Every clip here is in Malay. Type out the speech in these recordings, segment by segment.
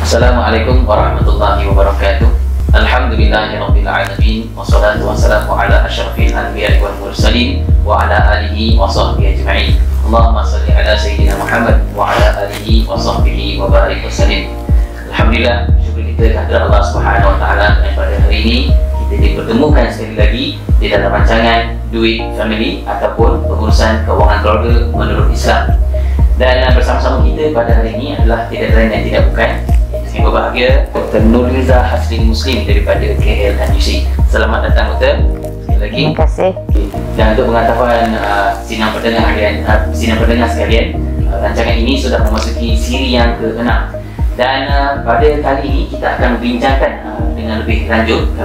Assalamualaikum warahmatullahi wabarakatuh. Alhamdulillahirabbil alamin wassalatu wassalamu ala asyrafil anbiya'i wal mursalin wa ala alihi wa sahbihi ajma'in. Allahumma shalli ala sayyidina Muhammad wa ala alihi wa sahbihi wa barik wasallim. Alhamdulillah, syukur kita kehadirat Allah Subhanahu wa taala pada hari ini kita dipertemukan sekali lagi di dalam rancangan Duit Family ataupun pengurusan keuangan keluarga menurut Islam. Dan bersama-sama kita pada hari ini adalah tidak lain dan tidak bukan yang berbahagia Dr. Nurliza Hasrin Muslim daripada KL dan UC. Selamat datang Dr. Sekali lagi. Terima kasih. Dan untuk pengetahuan sidang pendengar sekalian, rancangan ini sudah memasuki siri yang ke-6. Dan pada kali ini kita akan membincangkan dengan lebih lanjut.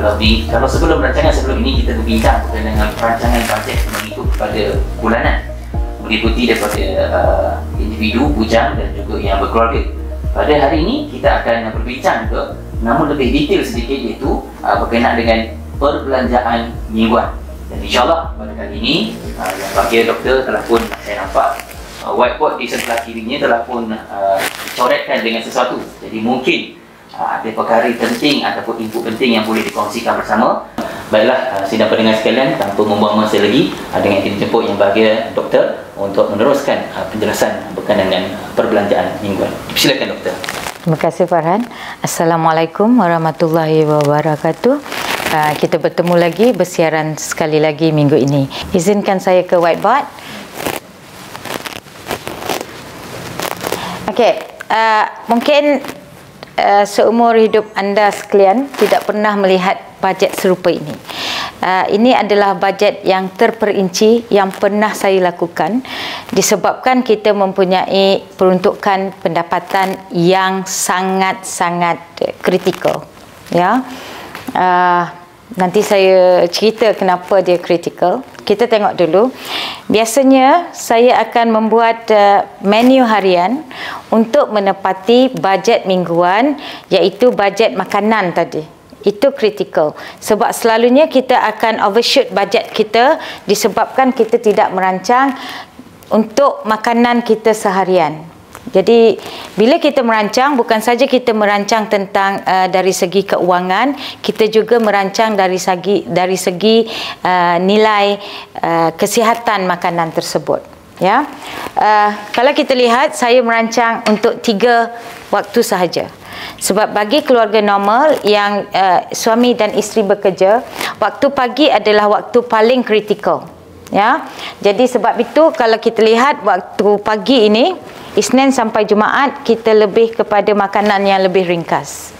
Kalau sebelum rancangan sebelum ini kita berbincang dengan rancangan bajet mengikut kepada bulanan, meliputi daripada individu, bujang dan juga yang berkeluarga. Pada hari ini kita akan berbincang ke namun lebih detail sedikit, iaitu berkenaan dengan perbelanjaan mingguan. Dan insyaAllah pada kali ini yang bahagia doktor telah pun saya nampak whiteboard di sebelah kirinya telah pun dicoretkan dengan sesuatu. Jadi mungkin ada perkara penting ataupun input penting yang boleh dikongsikan bersama. Baiklah sidang pendengar sekalian, tanpa membuang masa lagi, dengan kita jemput yang bahagia doktor untuk meneruskan penjelasan berkenaan dengan perbelanjaan mingguan. Silakan doktor. Terima kasih Farhan. Assalamualaikum warahmatullahi wabarakatuh. Kita bertemu lagi, bersiaran sekali lagi minggu ini. Izinkan saya ke whiteboard. Okey, mungkin seumur hidup anda sekalian tidak pernah melihat bajet serupa ini. Ini adalah bajet yang terperinci yang pernah saya lakukan disebabkan kita mempunyai peruntukan pendapatan yang sangat-sangat kritikal. Ya, nanti saya cerita kenapa dia kritikal. Kita tengok dulu. Biasanya saya akan membuat menu harian untuk menepati bajet mingguan, iaitu bajet makanan tadi. Itu kritikal. Sebab selalunya kita akan overshoot bajet kita disebabkan kita tidak merancang untuk makanan kita seharian. Jadi bila kita merancang, bukan saja kita merancang tentang dari segi keuangan, kita juga merancang dari segi nilai kesihatan makanan tersebut. Ya, kalau kita lihat, saya merancang untuk 3 waktu sahaja. Sebab bagi keluarga normal yang suami dan isteri bekerja, waktu pagi adalah waktu paling kritikal. Ya, jadi sebab itu kalau kita lihat waktu pagi ini, Isnin sampai Jumaat, kita lebih kepada makanan yang lebih ringkas.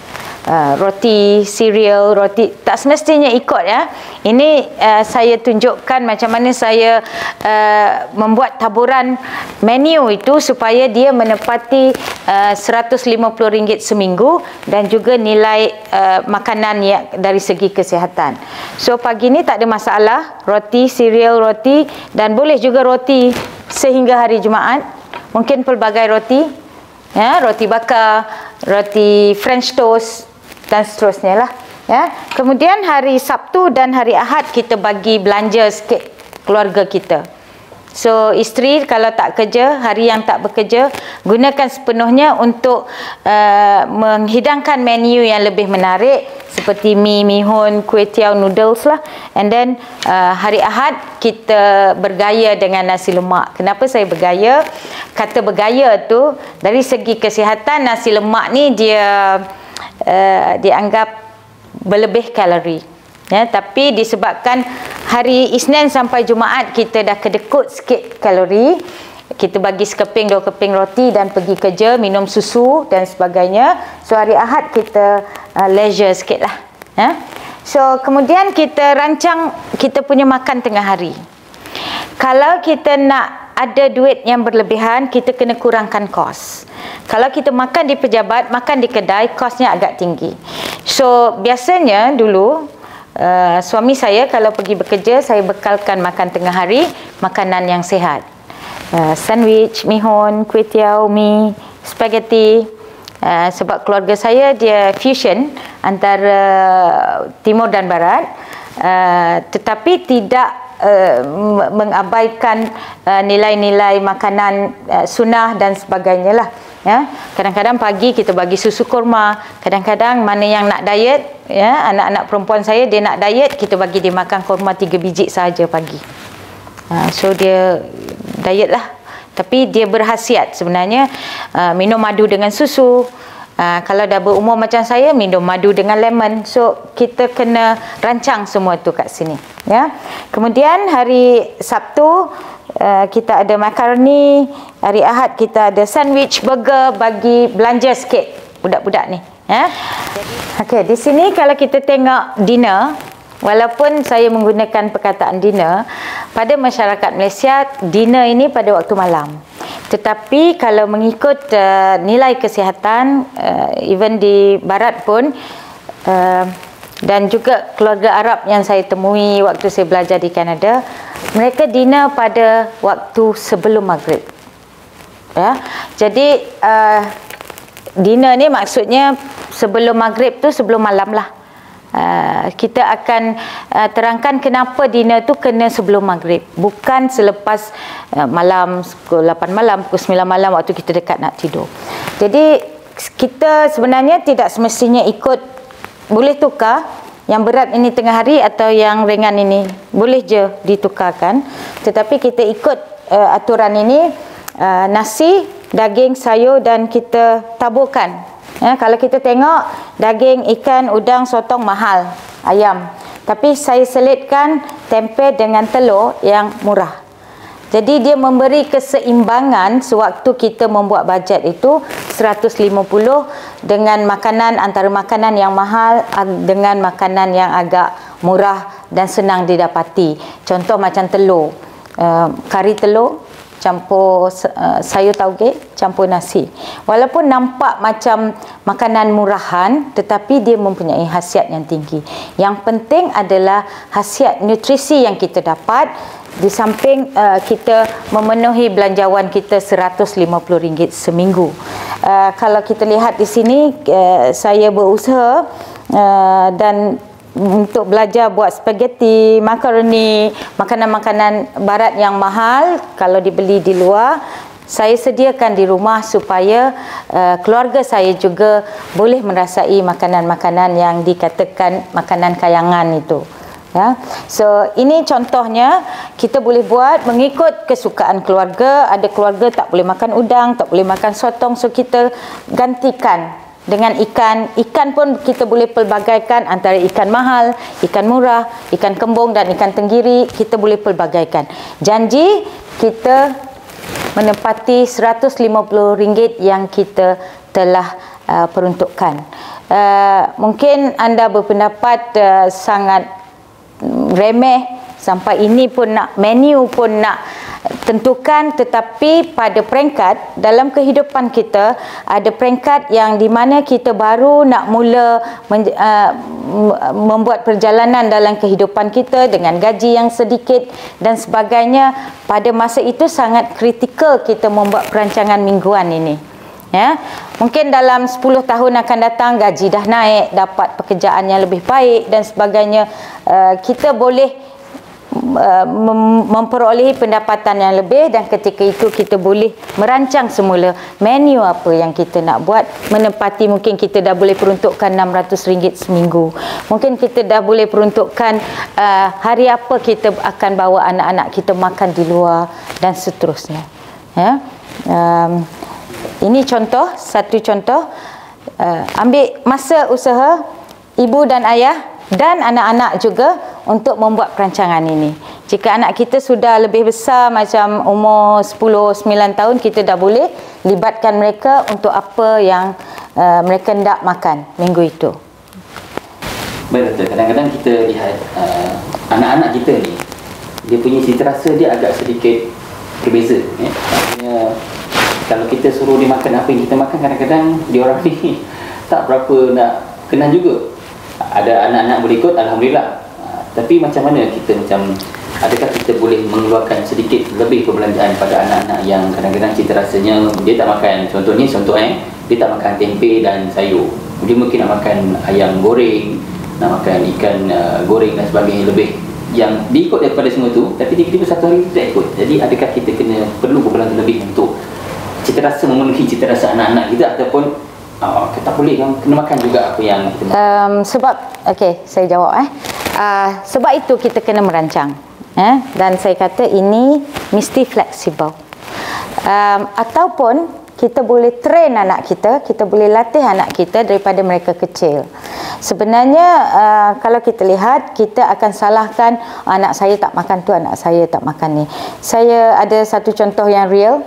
Roti, cereal, roti, tak semestinya ikut ya. Ini saya tunjukkan macam mana saya membuat taburan menu itu supaya dia menepati RM150 seminggu dan juga nilai makanan yang dari segi kesihatan. So pagi ni tak ada masalah, roti, cereal, roti, dan boleh juga roti sehingga hari Jumaat. Mungkin pelbagai roti, ya, roti bakar, roti French toast dan seterusnya lah. Ya. Kemudian hari Sabtu dan hari Ahad kita bagi belanja sikit keluarga kita. So isteri kalau tak kerja, hari yang tak bekerja, gunakan sepenuhnya untuk menghidangkan menu yang lebih menarik seperti mi, mihun, kuih tiaw, noodles lah. And then hari Ahad kita bergaya dengan nasi lemak. Kenapa saya bergaya? Kata bergaya tu dari segi kesihatan, nasi lemak ni dia dianggap berlebih kalori. Ya, tapi disebabkan hari Isnin sampai Jumaat kita dah kedekut sikit kalori, kita bagi sekeping 2 keping roti dan pergi kerja, minum susu dan sebagainya. So hari Ahad kita leisure sikit lah. Ya. So kemudian kita rancang kita punya makan tengah hari. Kalau kita nak ada duit yang berlebihan, kita kena kurangkan kos. Kalau kita makan di pejabat, makan di kedai, kosnya agak tinggi. So biasanya dulu suami saya kalau pergi bekerja, saya bekalkan makan tengah hari makanan yang sihat. Sandwich, mihun, kuih tiaw, mi, spaghetti. Sebab keluarga saya dia fusion antara timur dan barat, tetapi tidak mengabaikan nilai-nilai makanan sunnah dan sebagainya lah. Ya, kadang-kadang pagi kita bagi susu kurma, kadang-kadang mana yang nak diet, ya, anak-anak perempuan saya dia nak diet, kita bagi dia makan kurma 3 biji saja pagi. So dia diet lah, tapi dia berkhasiat sebenarnya. Minum madu dengan susu. Kalau dah berumur macam saya, minum madu dengan lemon. So kita kena rancang semua tu kat sini, ya. Kemudian hari Sabtu kita ada makaroni, hari Ahad kita ada sandwich, burger, bagi belanja sikit budak-budak ni, ya. Okey, di sini kalau kita tengok dinner, walaupun saya menggunakan perkataan dinner, pada masyarakat Malaysia dinner ini pada waktu malam. Tetapi kalau mengikut nilai kesihatan, even di barat pun, dan juga keluarga Arab yang saya temui waktu saya belajar di Kanada, mereka dinner pada waktu sebelum maghrib, ya. Jadi dinner ni maksudnya sebelum maghrib tu sebelum malam lah. Kita akan terangkan kenapa dinner tu kena sebelum maghrib, bukan selepas malam, pukul 8 malam, pukul 9 malam waktu kita dekat nak tidur. Jadi kita sebenarnya tidak semestinya ikut, boleh tukar yang berat ini tengah hari atau yang ringan ini, boleh je ditukarkan. Tetapi kita ikut aturan ini, nasi, daging, sayur dan kita taburkan. Ya, kalau kita tengok daging, ikan, udang, sotong mahal, ayam. Tapi saya selitkan tempe dengan telur yang murah. Jadi dia memberi keseimbangan sewaktu kita membuat bajet itu 150 dengan makanan, antara makanan yang mahal dengan makanan yang agak murah dan senang didapati. Contoh macam telur, kari telur campur sayur tauge, campur nasi. Walaupun nampak macam makanan murahan, tetapi dia mempunyai khasiat yang tinggi. Yang penting adalah khasiat nutrisi yang kita dapat. Di samping kita memenuhi belanjawan kita RM150 seminggu. Kalau kita lihat di sini, saya berusaha dan untuk belajar buat spaghetti, makaroni, makanan-makanan barat yang mahal kalau dibeli di luar, saya sediakan di rumah supaya keluarga saya juga boleh merasai makanan-makanan yang dikatakan makanan kayangan itu. Ya. So ini contohnya kita boleh buat mengikut kesukaan keluarga. Ada keluarga tak boleh makan udang, tak boleh makan sotong, so kita gantikan dengan ikan. Ikan pun kita boleh pelbagaikan antara ikan mahal, ikan murah, ikan kembung dan ikan tenggiri. Kita boleh pelbagaikan. Janji kita menepati RM150 yang kita telah peruntukkan. Mungkin anda berpendapat sangat remeh, sampai ini pun nak, menu pun nak tentukan. Tetapi pada peringkat dalam kehidupan kita, ada peringkat yang di mana kita baru nak mula membuat perjalanan dalam kehidupan kita dengan gaji yang sedikit dan sebagainya. Pada masa itu sangat kritikal kita membuat perancangan mingguan ini. Ya, mungkin dalam 10 tahun akan datang gaji dah naik, dapat pekerjaan yang lebih baik dan sebagainya, kita boleh memperolehi pendapatan yang lebih, dan ketika itu kita boleh merancang semula menu apa yang kita nak buat, menepati. Mungkin kita dah boleh peruntukkan RM600 seminggu, mungkin kita dah boleh peruntukkan hari apa kita akan bawa anak-anak kita makan di luar dan seterusnya. Ya. Ini contoh, satu contoh. Ambil masa usaha ibu dan ayah dan anak-anak juga untuk membuat perancangan ini. Jika anak kita sudah lebih besar, macam umur 10-9 tahun, kita dah boleh libatkan mereka untuk apa yang mereka hendak makan minggu itu. Betul, kadang-kadang kita lihat anak-anak kita ni, dia punya cita rasa dia agak sedikit berbeza. Maksudnya, kalau kita suruh dia makan apa yang kita makan, kadang-kadang dia orang ni tak berapa nak kenal juga. Ada anak-anak boleh ikut, Alhamdulillah. Tapi macam mana kita adakah kita boleh mengeluarkan sedikit lebih perbelanjaan pada anak-anak yang kadang-kadang cita rasanya dia tak makan, dia tak makan tempe dan sayur. Dia mungkin nak makan ayam goreng, nak makan ikan goreng dan sebagainya lebih, yang diikut daripada semua tu, tapi tiba-tiba satu hari tidak ikut. Jadi adakah kita perlu perbelanjaan lebih untuk cita rasa memenuhi cita rasa anak-anak kita, ataupun kita boleh kena makan juga apa yang kita makan? Sebab, okey, saya jawab sebab itu kita kena merancang, dan saya kata ini mesti fleksibel, ataupun kita boleh train anak kita boleh latih anak kita daripada mereka kecil. Sebenarnya kalau kita lihat, kita akan salahkan anak saya tak makan tu, anak saya tak makan ni. Saya ada satu contoh yang real.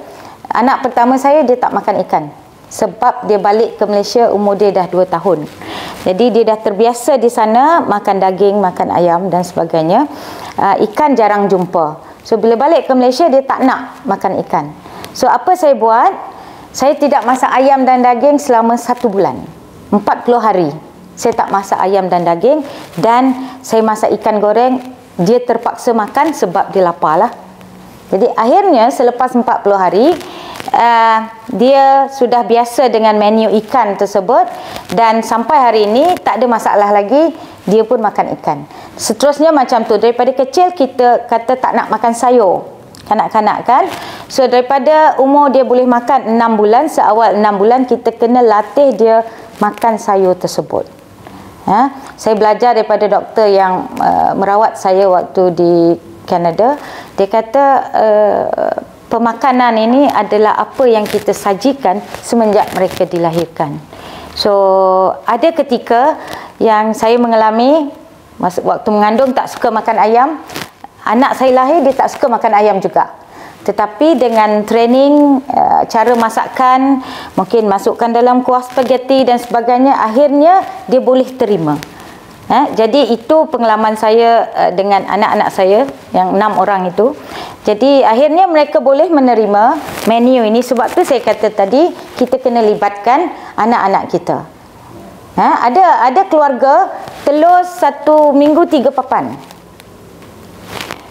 Anak pertama saya, dia tak makan ikan sebab dia balik ke Malaysia umur dia dah 2 tahun. Jadi dia dah terbiasa di sana makan daging, makan ayam dan sebagainya. Ikan jarang jumpa. So bila balik ke Malaysia, dia tak nak makan ikan. So apa saya buat? Saya tidak masak ayam dan daging selama 1 bulan, 40 hari. Saya tak masak ayam dan daging, dan saya masak ikan goreng. Dia terpaksa makan sebab dia lapar lah. Jadi akhirnya selepas 40 hari, dia sudah biasa dengan menu ikan tersebut, dan sampai hari ini tak ada masalah lagi, dia pun makan ikan. Seterusnya macam tu. Daripada kecil kita kata tak nak makan sayur, kanak-kanak kan. So daripada umur dia boleh makan 6 bulan, seawal 6 bulan kita kena latih dia makan sayur tersebut. Saya belajar daripada doktor yang merawat saya waktu di Kanada. Dia kata pemakanan ini adalah apa yang kita sajikan semenjak mereka dilahirkan. So ada ketika yang saya mengalami, waktu mengandung tak suka makan ayam. Anak saya lahir, dia tak suka makan ayam juga. Tetapi dengan training, cara masakan, mungkin masukkan dalam kuah spaghetti dan sebagainya, akhirnya dia boleh terima. Jadi itu pengalaman saya dengan anak-anak saya yang 6 orang itu. Jadi akhirnya mereka boleh menerima menu ini. Sebab tu saya kata tadi, kita kena libatkan anak-anak kita. Ada keluarga telur 1 minggu 3 papan.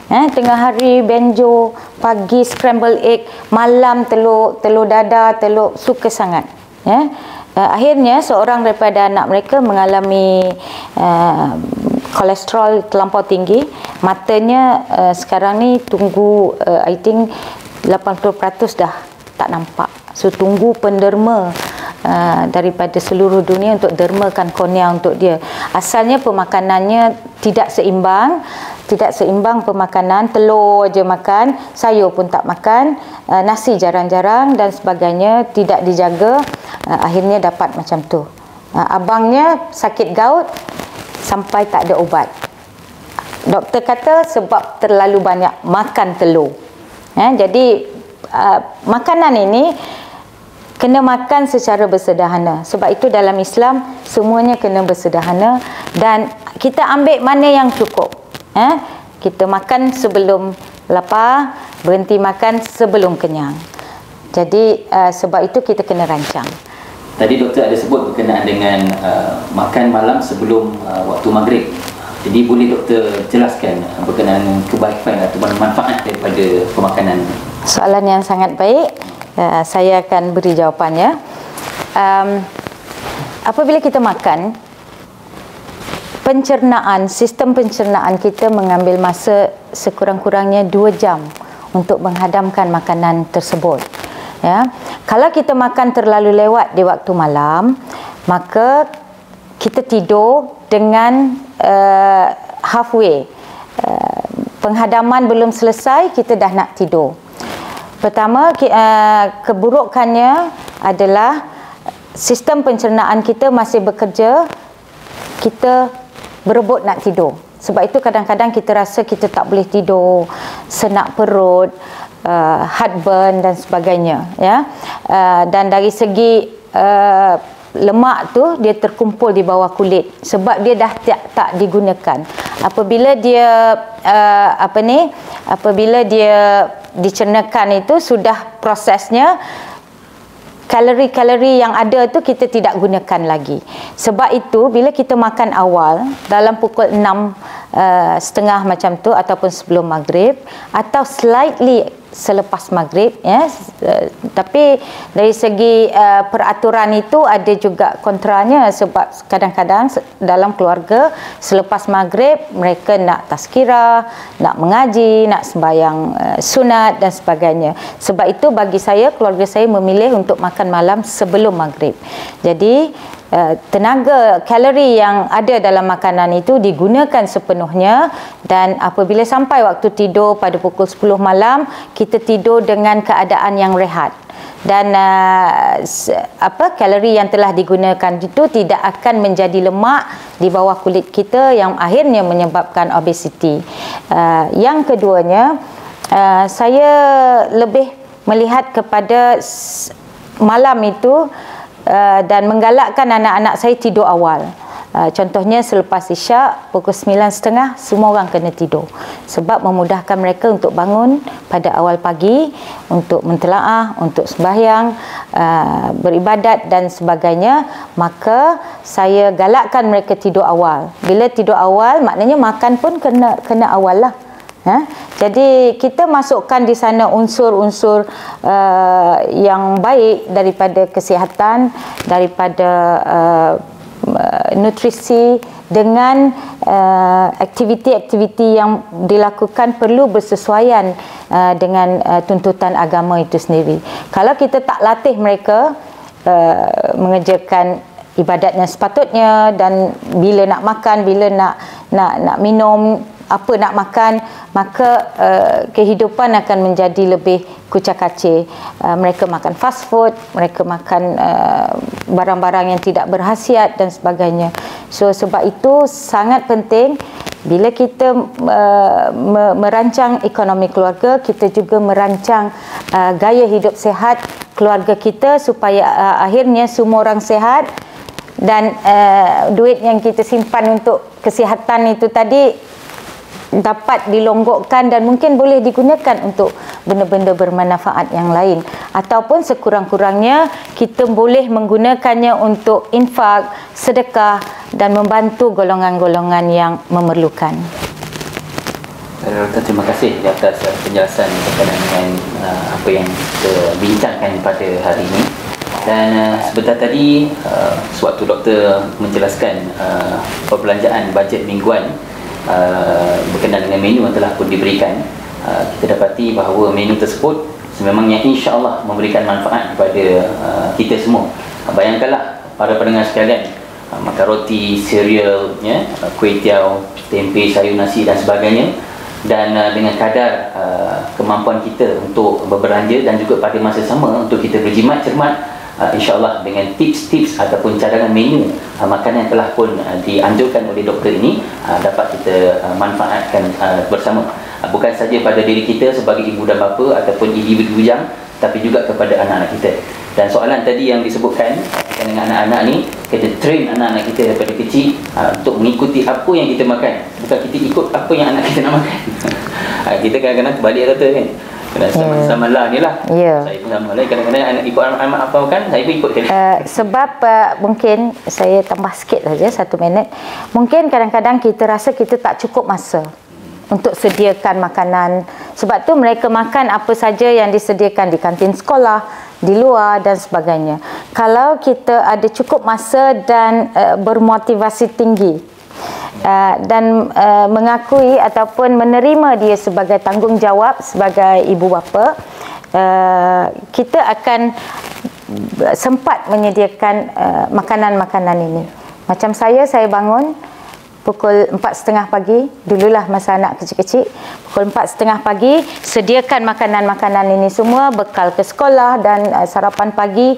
Tengah hari benjo, pagi scramble egg, malam telur dadar, telur, suka sangat. Akhirnya seorang daripada anak mereka mengalami kolesterol terlampau tinggi. Matanya sekarang ni tunggu I think 80% dah tak nampak. So tunggu penderma daripada seluruh dunia untuk dermakan kornea untuk dia. Asalnya pemakanannya tidak seimbang pemakanan, telur je makan, sayur pun tak makan, nasi jarang-jarang dan sebagainya, tidak dijaga, akhirnya dapat macam tu. Abangnya sakit gout sampai tak ada ubat. Doktor kata sebab terlalu banyak makan telur. Jadi makanan ini kena makan secara bersederhana. Sebab itu dalam Islam semuanya kena bersederhana, dan kita ambil mana yang cukup. Kita makan sebelum lapar, berhenti makan sebelum kenyang. Jadi sebab itu kita kena rancang. Tadi doktor ada sebut berkenaan dengan makan malam sebelum waktu maghrib. Jadi boleh doktor jelaskan berkenaan kebaikan atau manfaat daripada pemakanan? Soalan yang sangat baik. Saya akan beri jawapannya. Apabila kita makan, sistem pencernaan kita mengambil masa sekurang-kurangnya 2 jam untuk menghadamkan makanan tersebut. Kalau kita makan terlalu lewat di waktu malam, maka kita tidur dengan halfway. Penghadaman belum selesai, kita dah nak tidur. Pertama, keburukannya adalah sistem pencernaan kita masih bekerja, kita berebut nak tidur. Sebab itu kadang-kadang kita rasa kita tak boleh tidur, senak perut, heartburn dan sebagainya. Dan dari segi lemak tu, dia terkumpul di bawah kulit sebab dia dah tak digunakan. Apabila dia apabila dia dicernakan itu, sudah prosesnya, kalori-kalori yang ada tu kita tidak gunakan lagi. Sebab itu bila kita makan awal dalam pukul 6.30 macam tu, ataupun sebelum maghrib, atau slightly selepas maghrib, ya. Tapi dari segi peraturan itu ada juga kontranya, sebab kadang-kadang dalam keluarga selepas maghrib mereka nak tazkirah, nak mengaji, nak sembahyang sunat dan sebagainya. Sebab itu bagi saya, keluarga saya memilih untuk makan malam sebelum maghrib. Jadi tenaga kalori yang ada dalam makanan itu digunakan sepenuhnya, dan apabila sampai waktu tidur pada pukul 10 malam, kita tidur dengan keadaan yang rehat, dan kalori yang telah digunakan itu tidak akan menjadi lemak di bawah kulit kita yang akhirnya menyebabkan obesiti. Yang keduanya, saya lebih melihat kepada malam itu dan menggalakkan anak-anak saya tidur awal. Contohnya selepas isyak pukul 9.30 semua orang kena tidur, sebab memudahkan mereka untuk bangun pada awal pagi untuk mentelaah, untuk sembahyang, beribadat dan sebagainya. Maka saya galakkan mereka tidur awal. Bila tidur awal, maknanya makan pun kena awal lah. Jadi kita masukkan di sana unsur-unsur yang baik daripada kesihatan, daripada nutrisi, dengan aktiviti-aktiviti yang dilakukan perlu bersesuaian dengan tuntutan agama itu sendiri. Kalau kita tak latih mereka mengerjakan ibadatnya sepatutnya, dan bila nak makan, bila nak minum, apa nak makan, maka kehidupan akan menjadi lebih kucak-kacir. Mereka makan fast food, mereka makan barang-barang yang tidak berkhasiat dan sebagainya. So sebab itu sangat penting bila kita merancang ekonomi keluarga, kita juga merancang gaya hidup sehat keluarga kita, supaya akhirnya semua orang sehat, dan duit yang kita simpan untuk kesihatan itu tadi dapat dilonggokkan dan mungkin boleh digunakan untuk benda-benda bermanfaat yang lain, ataupun sekurang-kurangnya kita boleh menggunakannya untuk infak, sedekah dan membantu golongan-golongan yang memerlukan. Doktor, terima kasih di atas penjelasan berkaitan dengan apa yang kita bincangkan pada hari ini. Dan sebentar tadi sewaktu doktor menjelaskan perbelanjaan bajet mingguan berkenaan dengan menu yang telah pun diberikan, kita dapati bahawa menu tersebut sememangnya insya-Allah memberikan manfaat kepada kita semua. Bayangkanlah para pendengar sekalian, makan roti, cereal, kuih tiaw, tempe, sayur nasi dan sebagainya, dan dengan kadar kemampuan kita untuk berbelanja dan juga pada masa sama untuk kita berjimat cermat, insya-Allah dengan tips-tips ataupun cadangan menu makanan yang telah pun dianjurkan oleh doktor ini dapat kita manfaatkan bersama, bukan saja pada diri kita sebagai ibu dan bapa ataupun individu bujang, tapi juga kepada anak-anak kita. Dan soalan tadi yang disebutkan dengan anak-anak ni, kita train anak-anak kita daripada kecil untuk mengikuti apa yang kita makan, bukan kita ikut apa yang anak kita nak makan. Kita kadang-kadang terbalik kata kan, sama lah ni lah. Saya pun sama lah, kadang-kadang anak ikut anak apa makan, saya pun ikut. Sebab mungkin saya tambah sikit saja 1 minit. Mungkin kadang-kadang kita rasa kita tak cukup masa untuk sediakan makanan. Sebab tu mereka makan apa saja yang disediakan di kantin sekolah, di luar dan sebagainya. Kalau kita ada cukup masa dan bermotivasi tinggi, dan mengakui ataupun menerima dia sebagai tanggungjawab sebagai ibu bapa, kita akan sempat menyediakan makanan-makanan ini. Macam saya bangun pukul 4.30 pagi, dululah masa anak kecil-kecil, pukul 4.30 pagi, sediakan makanan-makanan ini semua, bekal ke sekolah dan sarapan pagi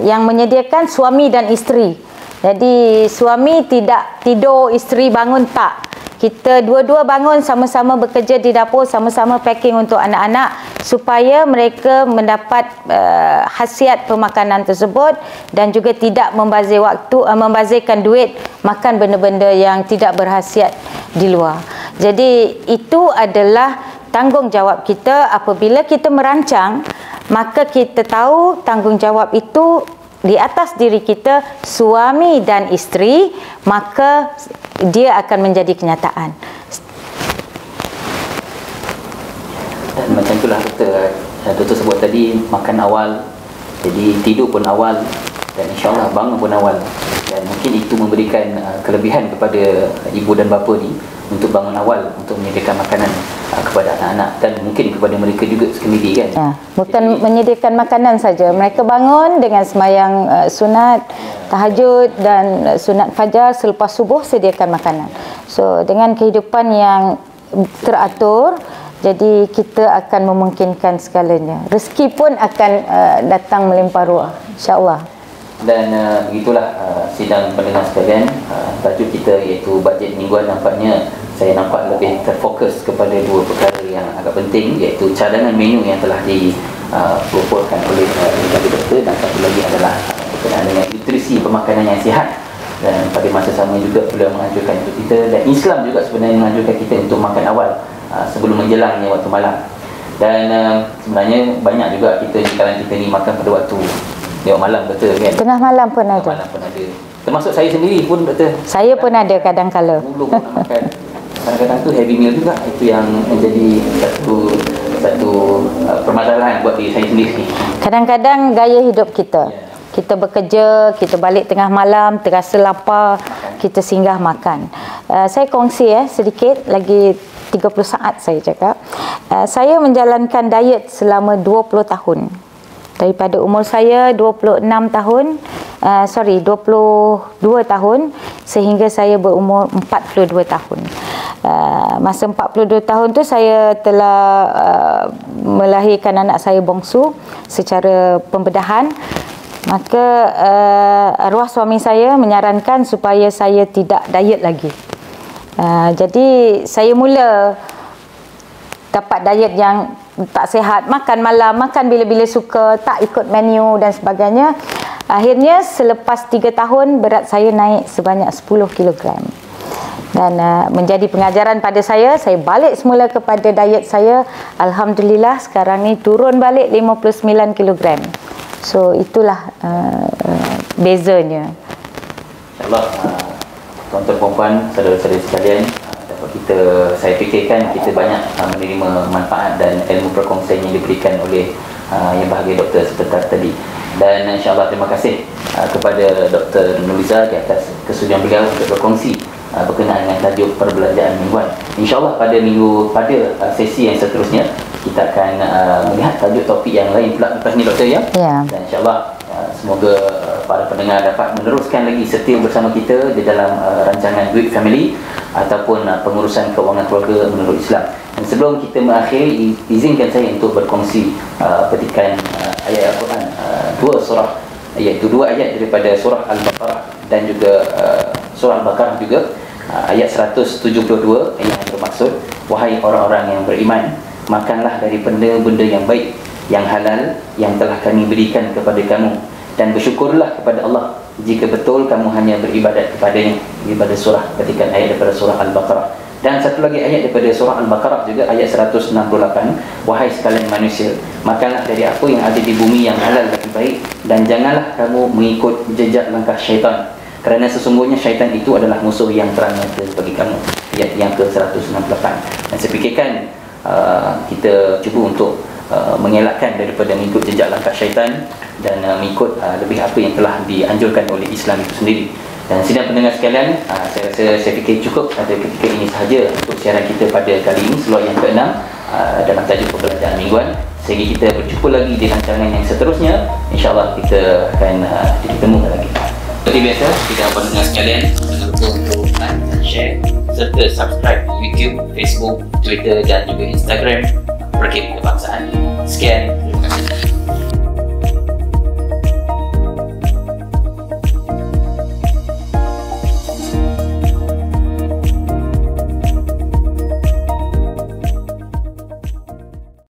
yang menyediakan suami dan isteri. Jadi suami tidak tidur, isteri bangun, tak. Kita dua-dua bangun, sama-sama bekerja di dapur, sama-sama packing untuk anak-anak, supaya mereka mendapat khasiat pemakanan tersebut dan juga tidak membazir waktu, membazirkan duit makan benda-benda yang tidak berkhasiat di luar. Jadi itu adalah tanggungjawab kita. Apabila kita merancang, maka kita tahu tanggungjawab itu di atas diri kita, suami dan isteri, maka dia akan menjadi kenyataan. Dan macam itulah doktor sebut tadi, makan awal, jadi tidur pun awal, dan insyaAllah bangun pun awal. Dan mungkin itu memberikan kelebihan kepada ibu dan bapa ni untuk bangun awal, untuk menyediakan makanan kepada anak-anak dan mungkin kepada mereka juga sendiri kan. Ya, bukan jadi, menyediakan makanan saja. Mereka bangun dengan sembahyang sunat, tahajud dan sunat fajar, selepas subuh sediakan makanan. So dengan kehidupan yang teratur, jadi kita akan memungkinkan segalanya. Rezeki pun akan datang melimpah ruah, insya-Allah. Dan begitulah sidang pendengar sekalian, tajuk kita iaitu bajet mingguan. Nampaknya saya nampak lebih terfokus kepada dua perkara yang agak penting, iaitu cadangan menu yang telah diproposkan oleh doktor, dan satu lagi adalah berkenaan dengan nutrisi pemakanan yang sihat. Dan pada masa sama juga beliau menganjurkan untuk kita, dan Islam juga sebenarnya menganjurkan kita untuk makan awal sebelum menjelangnya waktu malam. Dan sebenarnya banyak juga kita di kalangan kita ni makan pada waktu lewat malam, betul kan? Tengah malam pun ada. Malam pun ada. Termasuk saya sendiri pun, doktor. Saya pun ada kadang-kala. Belum nak makan. Kadang-kadang tu heavy meal juga. Itu yang menjadi satu permasalahan buat diri saya sendiri. Kadang-kadang gaya hidup kita. Kita bekerja, kita balik tengah malam, terasa lapar, kita singgah makan. Saya kongsi sedikit, lagi 30 saat saya cakap. Saya menjalankan diet selama 20 tahun. Daripada umur saya 26 tahun, 22 tahun sehingga saya berumur 42 tahun. Masa 42 tahun tu saya telah melahirkan anak saya bongsu secara pembedahan. Maka arwah suami saya menyarankan supaya saya tidak diet lagi. Jadi saya mula dapat diet yang tak sihat, makan malam, makan bila-bila suka, tak ikut menu dan sebagainya. Akhirnya selepas 3 tahun berat saya naik sebanyak 10 kilogram. Dan menjadi pengajaran pada saya balik semula kepada diet saya. Alhamdulillah sekarang ni turun balik 59 kilogram. So itulah bezanya. InsyaAllah tuan-tuan puan-puan, saudara-saudari sekalian, saya fikirkan kita banyak menerima manfaat dan ilmu perkongsian yang diberikan oleh yang bahagia doktor sebentar tadi. Dan insyaAllah terima kasih kepada Dr. Nurliza di atas kesudian beliau untuk berkongsi berkenaan dengan tajuk perbelanjaan mingguan. InsyaAllah pada sesi yang seterusnya kita akan melihat tajuk topik yang lain pula lepas ni, doktor ya. Dan insyaAllah semoga para pendengar dapat meneruskan lagi setia bersama kita di dalam rancangan Duit Family ataupun pengurusan kewangan keluarga menurut Islam. Dan sebelum kita mengakhiri, izinkan saya untuk berkongsi petikan ayat Al-Quran, dua surah, iaitu 2 ayat daripada surah Al-Baqarah dan juga surah Al-Baqarah juga, ayat 172 yang bermaksud, wahai orang-orang yang beriman, makanlah dari benda-benda yang baik, yang halal, yang telah kami berikan kepada kamu, dan bersyukurlah kepada Allah jika betul kamu hanya beribadat kepadanya. Daripada surah, petikan ayat daripada surah Al-Baqarah. Dan satu lagi ayat daripada surah Al-Baqarah juga, ayat 168, wahai sekalian manusia, makanlah dari apa yang ada di bumi yang halal dan baik, dan janganlah kamu mengikut jejak langkah syaitan, kerana sesungguhnya syaitan itu adalah musuh yang terang nyata bagi kamu. Ayat yang ke-168. Dan saya fikirkan kita cuba untuk mengelakkan daripada mengikut jejak langkah syaitan dan mengikut lebih apa yang telah dianjurkan oleh Islam itu sendiri. Dan sidang pendengar sekalian, saya fikir cukup pada ketika ini sahaja untuk siaran kita pada kali ini, slot yang ke-6 dalam tajuk perbelanjaan mingguan. Sehingga kita berjumpa lagi di rancangan yang seterusnya, insyaAllah kita akan bertemu lagi. Seperti biasa, sidang pendengar sekalian, jangan lupa untuk like dan share serta subscribe YouTube, Facebook, Twitter dan juga Instagram Rakib Kebangsaan. Sekian.